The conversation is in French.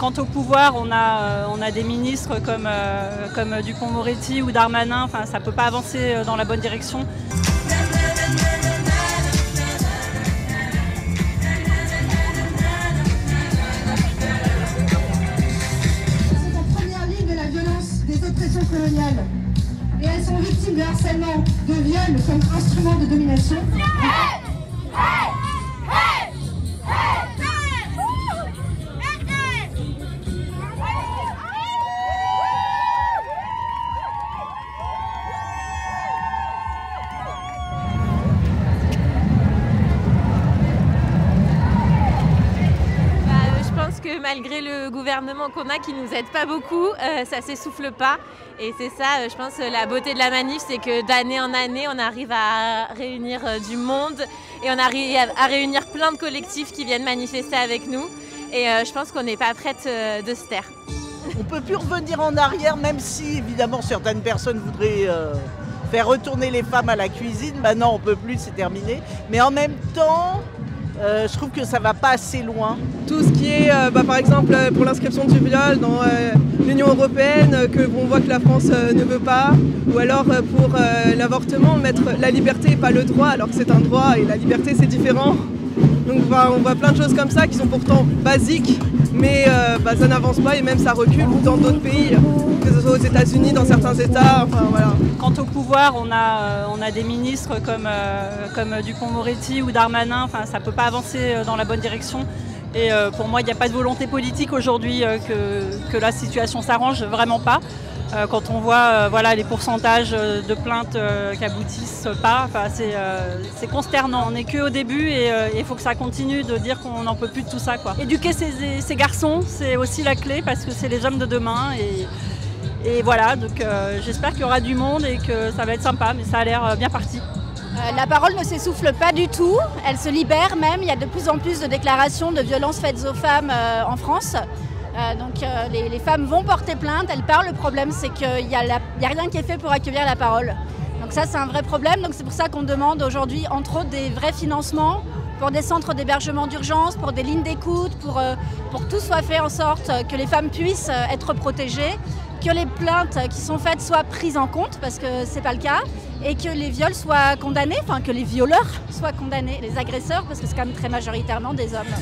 Quant au pouvoir, on a des ministres comme Dupond-Moretti ou Darmanin, enfin, ça ne peut pas avancer dans la bonne direction. Elles sont en première ligne de la violence des oppressions coloniales. Et elles sont victimes de harcèlement, de viol comme instrument de domination. Que malgré le gouvernement qu'on a qui nous aide pas beaucoup, ça s'essouffle pas. Et c'est ça, je pense, la beauté de la manif, c'est que d'année en année, on arrive à réunir du monde et on arrive à réunir plein de collectifs qui viennent manifester avec nous. Et je pense qu'on n'est pas prête de se taire. On ne peut plus revenir en arrière, même si évidemment certaines personnes voudraient faire retourner les femmes à la cuisine. Maintenant, on ne peut plus, c'est terminé. Mais en même temps, je trouve que ça ne va pas assez loin. Tout ce qui est, par exemple, pour l'inscription du viol dans l'Union européenne, on voit que la France ne veut pas, ou alors pour l'avortement, mettre la liberté et pas le droit, alors que c'est un droit et la liberté c'est différent. Donc on voit plein de choses comme ça qui sont pourtant basiques, mais ça n'avance pas et même ça recule dans d'autres pays, que ce soit aux États-Unis, dans certains États, enfin voilà. Quant au pouvoir, on a des ministres comme Dupond-Moretti ou Darmanin, enfin, ça ne peut pas avancer dans la bonne direction. Et pour moi, il n'y a pas de volonté politique aujourd'hui que la situation s'arrange, vraiment pas. Quand on voit voilà, les pourcentages de plaintes qui aboutissent pas, enfin, c'est consternant. On n'est qu'au début et il faut que ça continue de dire qu'on n'en peut plus de tout ça, quoi. Éduquer ces garçons, c'est aussi la clé parce que c'est les hommes de demain. Et voilà, donc j'espère qu'il y aura du monde et que ça va être sympa, mais ça a l'air bien parti. La parole ne s'essouffle pas du tout, elle se libère même. Il y a de plus en plus de déclarations de violences faites aux femmes en France. Les femmes vont porter plainte, elles parlent. Le problème, c'est qu'il n'y a rien qui est fait pour accueillir la parole. Donc ça, c'est un vrai problème. Donc c'est pour ça qu'on demande aujourd'hui, entre autres, des vrais financements pour des centres d'hébergement d'urgence, pour des lignes d'écoute, pour que tout soit fait en sorte que les femmes puissent être protégées, que les plaintes qui sont faites soient prises en compte, parce que ce n'est pas le cas, et que les viols soient condamnés, enfin que les violeurs soient condamnés, les agresseurs, parce que c'est quand même très majoritairement des hommes.